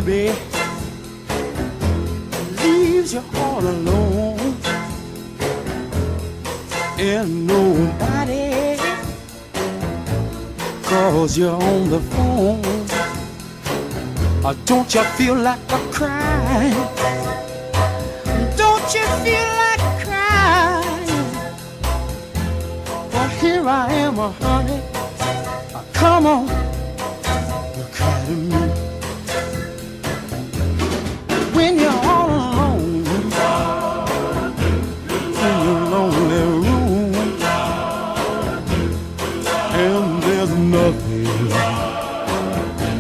baby leaves you all alone, and nobody calls you on the phone. Don't you feel like a crying? Don't you feel like crying? Well, here I am, honey. Come on, cry to me. When you're all alone in your lonely room, and there's nothing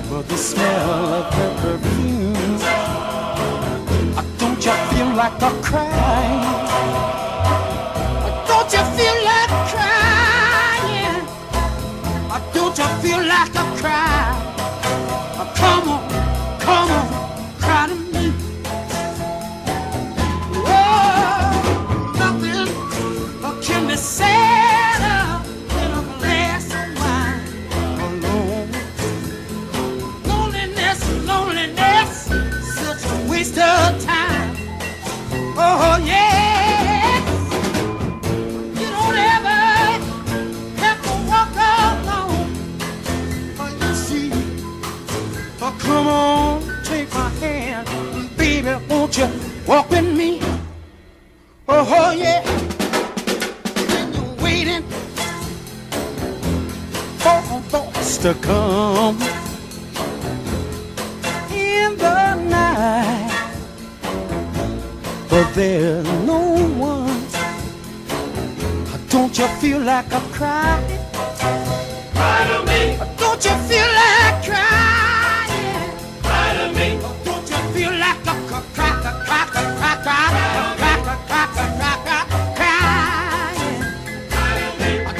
but the smell of her perfume. Don't you feel like a crying? Don't you feel like crying? Don't you feel like a cry? Come on, cry to me. Oh, nothing can be sadder than a glass of wine alone. Loneliness, such a waste of time. Oh yes, you don't ever have to walk alone. Oh, you see, oh come on, take my hand, baby, won't you walk with me? Oh yeah, and you're waiting for thoughts to come in the night, but there's no one. Don't you feel like a cry? Cry to me. Don't you feel like crying? Cry to me. Don't you feel like a crying?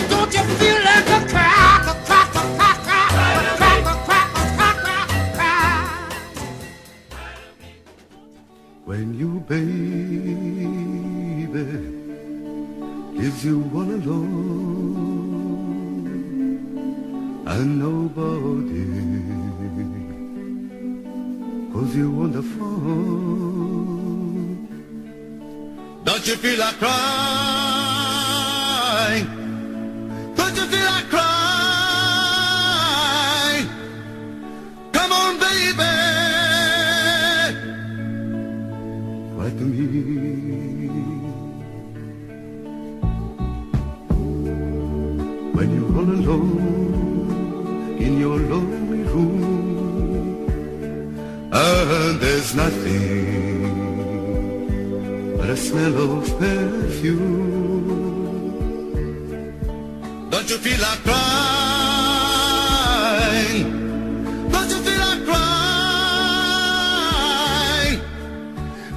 Don't you feel like a cry? When you, baby, leaves you all alone and nobody calls you on the phone, don't you feel like crying? Don't you feel like crying? Come on, baby, cry to me. When you're all alone in your lonely room, and there's nothing but a smell of perfume, don't you feel like crying? Don't you feel like crying?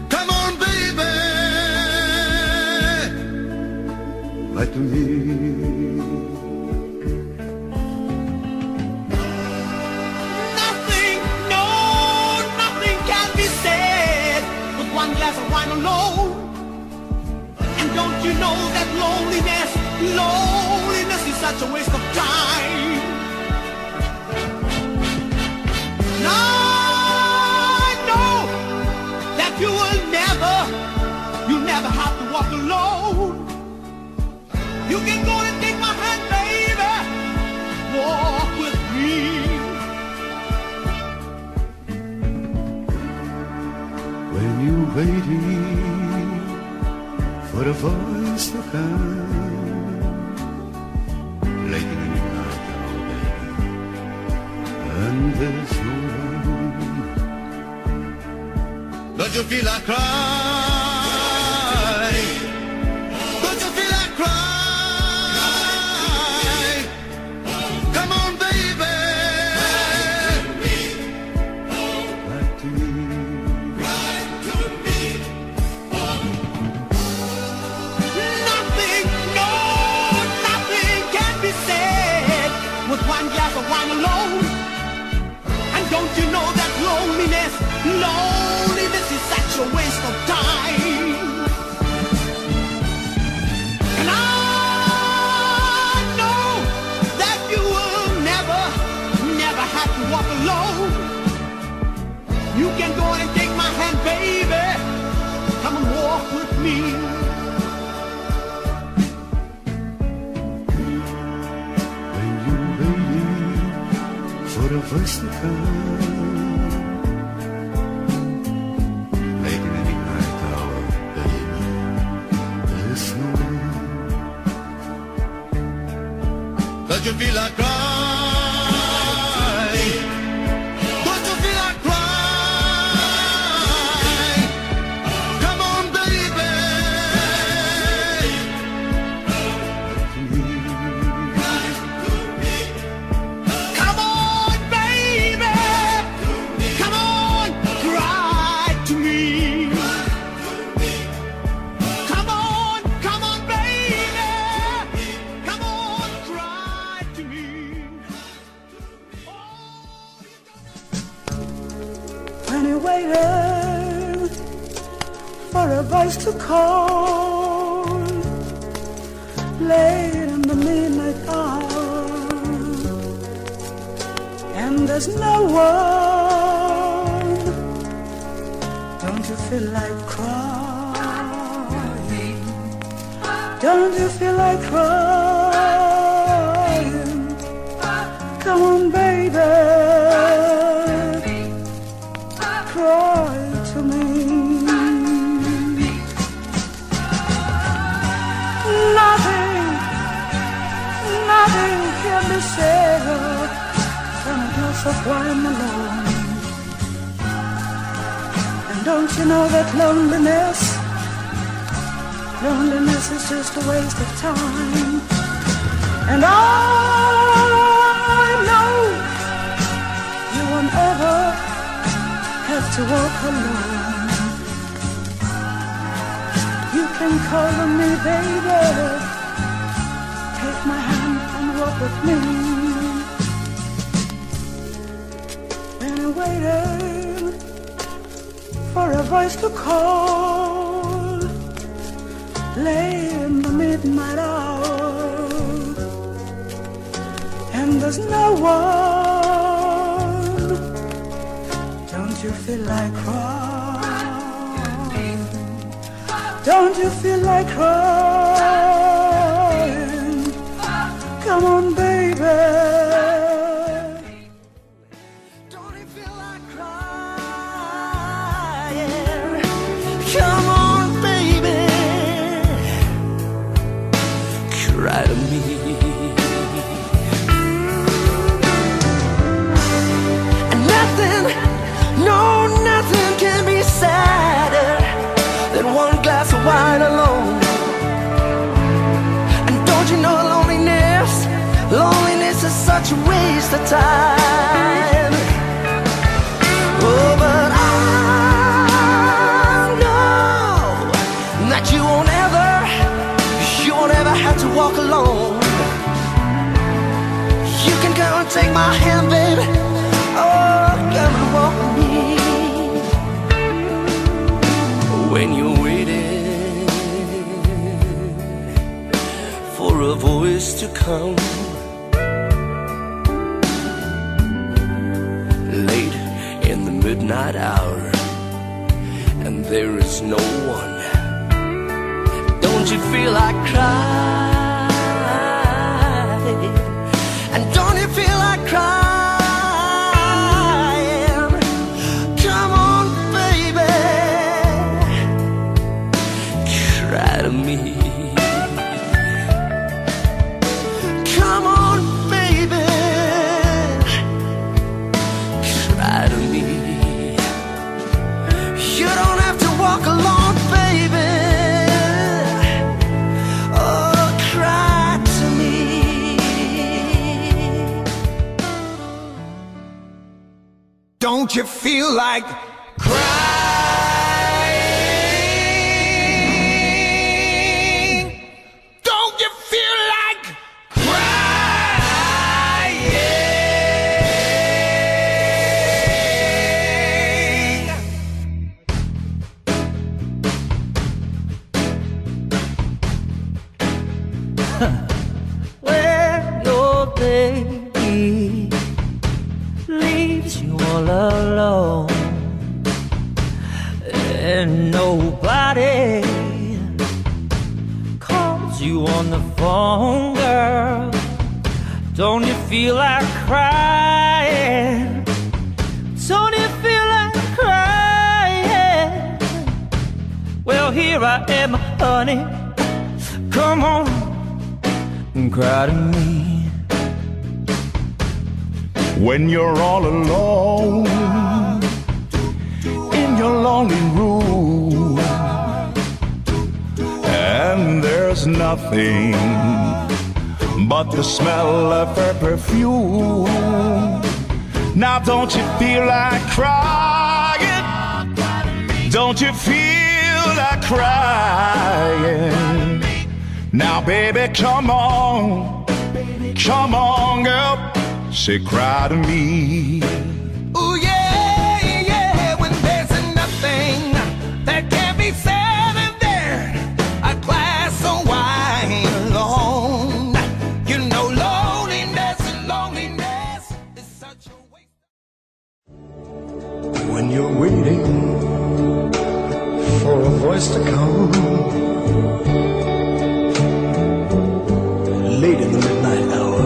Come on, baby, write to me. Alone. And don't you know that loneliness is such a waste of time? Now I know that you'll never have to walk alone. You can go and take my hand, baby, walk with me. When you're waiting for a voice to come, late in the night, oh baby, and there's no one, don't you feel like crying? Don't you feel like crying? Come on, baby, back to me. Alone. And don't you know that loneliness is such a waste of time? And I know that you will never have to walk alone. You can me. When you waited for the voice to come, late in the midnight hour, baby, there's no one. Don't you feel like crying? Don't you feel like crying? Come on, baby. Come on, baby. Come on, cry to me. Come on, baby. Come on, cry to me. When he waited for a voice to call, late in the midnight hour, and there's no one, don't you feel like crying? Don't you feel like crying? Come on, baby, cry to me. Nothing can be said when a house of wine alone. And don't you know that loneliness is just a waste of time. And I know you won't ever have to walk alone. You can call on me, baby. Take my hand and walk with me. When I waited for a voice to call, late in the midnight hour, and there's no one, don't you feel like crying? Don't you feel like crying? Come on, baby. Don't you feel like crying? Come on, baby. Cry to me. And nothing, no, nothing can be sadder than one glass of wine alone. And don't you know loneliness is such a waste of time. Oh, but I know that you won't ever have to walk alone. You can come and take my hand, baby. Oh, come and walk with me. When you're waiting for a voice to come, late in the midnight hour, and there is no one, don't you feel like crying? And don't you feel like crying? Come on, baby, cry to me. Come on, baby, cry to me. You don't have to walk alone, baby. Oh, cry to me. Don't you feel like crying? Don't you feel like crying? When your baby leaves you all alone and nobody you on the phone, girl. Don't you feel like crying? Don't you feel like crying? Well, here I am, honey. Come on and cry to me. When you're all alone in your lonely room, and there's nothing but the smell of her perfume. Now don't you feel like crying? Don't you feel like crying? Now baby, come on, girl, say cry to me. Ooh, yeah, yeah, when there's nothing that can be said in there, a glass of wine alone. You know, loneliness is such a waste. When you're waiting for a voice to come, late in the midnight hour,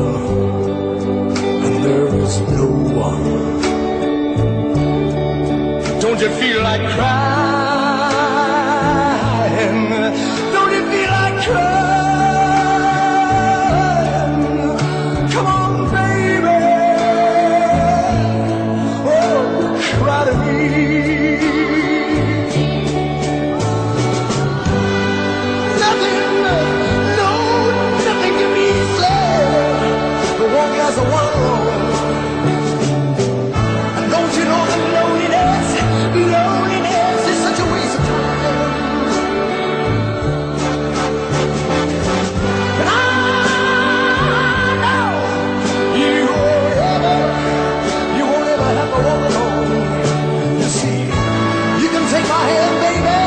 and there is no one. Don't you feel like crying? Don't you feel like crying? Come on, baby, oh, cry to me. Nothing can be said, but one glass of wine. And don't you know that loneliness is such a waste of time. And I know you won't ever have to walk alone. You see, you can take my hand, baby.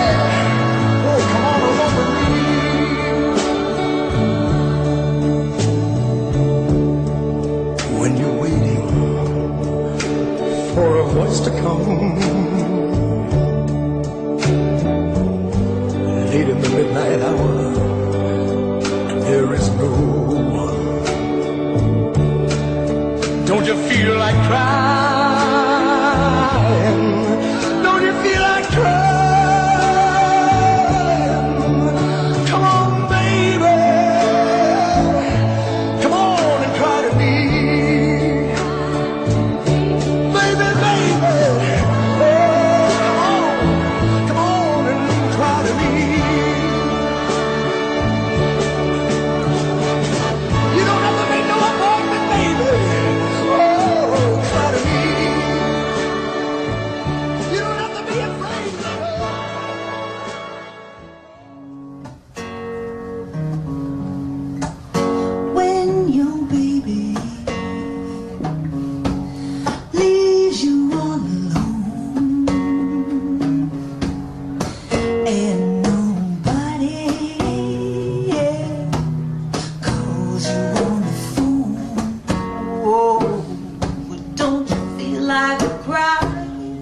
Oh, come on and walk with me. When you're waiting for a voice to come, late in the midnight hour, and there is no one. Don't you feel like crying? Don't you feel like crying? Come on, baby, come on and cry to me. Baby, oh, come on and cry to me. You don't have to make no appointment, baby. Oh, cry to me. You don't have to be afraid, baby. When your baby leaves you all alone and nobody calls you on the phone, oh, but don't you feel like crying?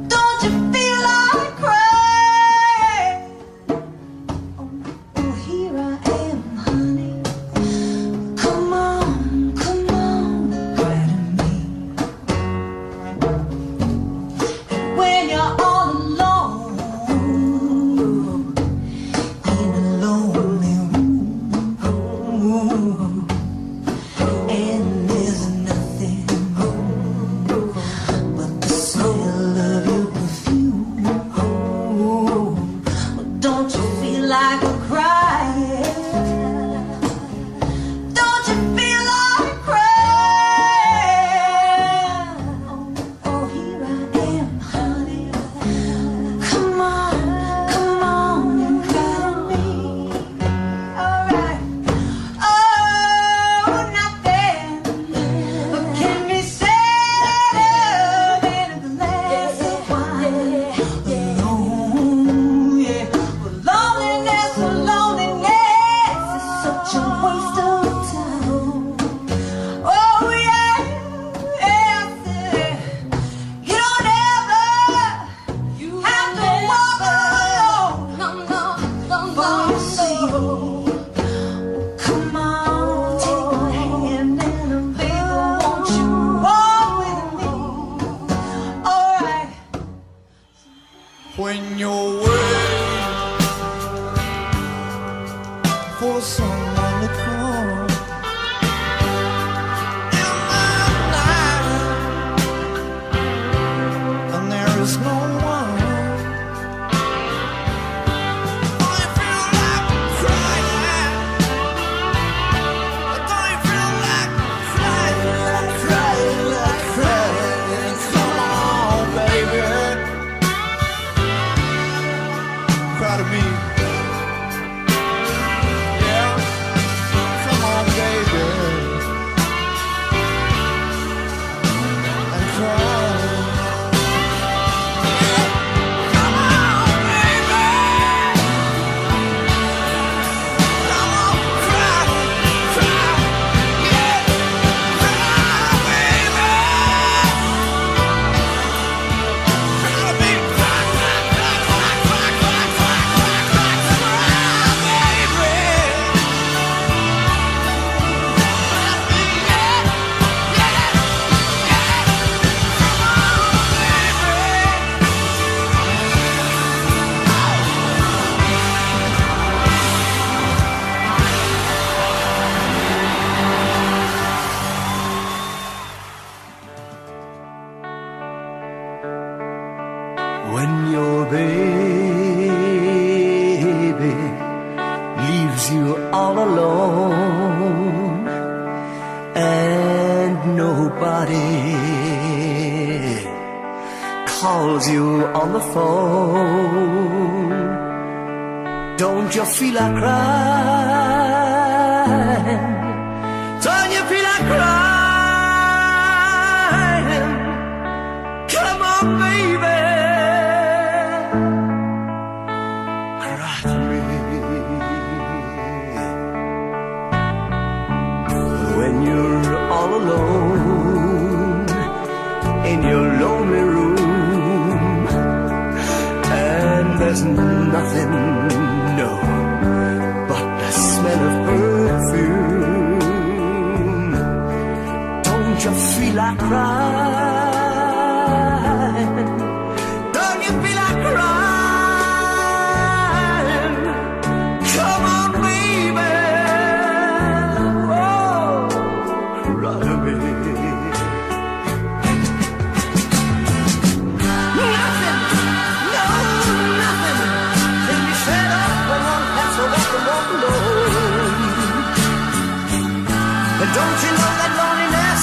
Don't you feel like crying? Oh, here I am, honey. Come on, cry to me. When you're all alone in a lonely room, and there's nothing but the smell of your perfume. Don't you feel like crying? Don't you feel like crying? Oh, here I am, honey. Come on and cry to me. All right. Oh, nothing can be said in a glass of wine. Alone, yeah. Loneliness, loneliness. for someone to call. In my life, and there is no one. Don't you feel like crying? Don't you feel like crying, crying? Come on, baby, cry to me. When your baby leaves you all alone and nobody calls you on the phone, don't you feel like crying? Don't you feel like crying? Come on, baby. When you're all alone in your lonely room and there's nothing, no, but the smell of perfume, don't you feel like crying? Don't you feel like crying? Come on, baby. Don't you know that loneliness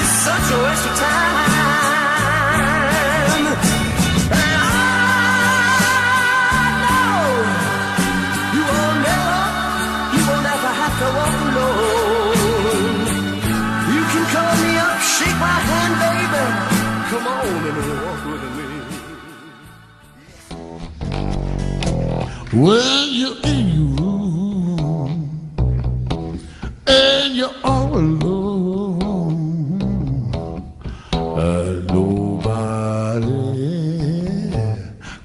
is such a waste of time? And I know you will never have to walk alone. You can call me up, shake my hand, baby. Come on and walk with me. When you're in your room and you're all alone, nobody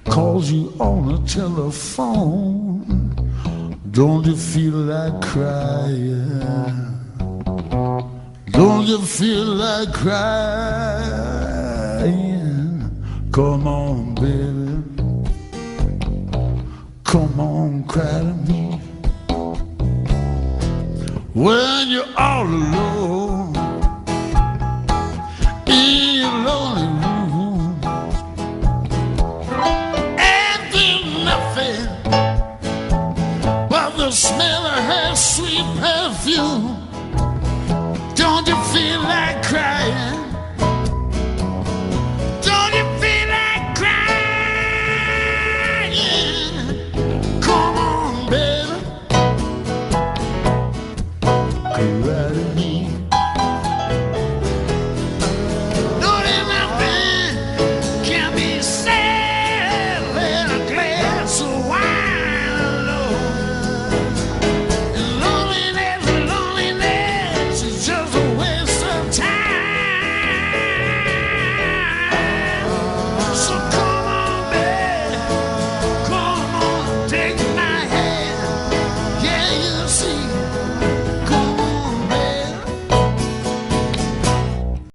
calls you on the telephone, don't you feel like crying? Don't you feel like crying? Come on, baby, come on, cry to me. When you're all alone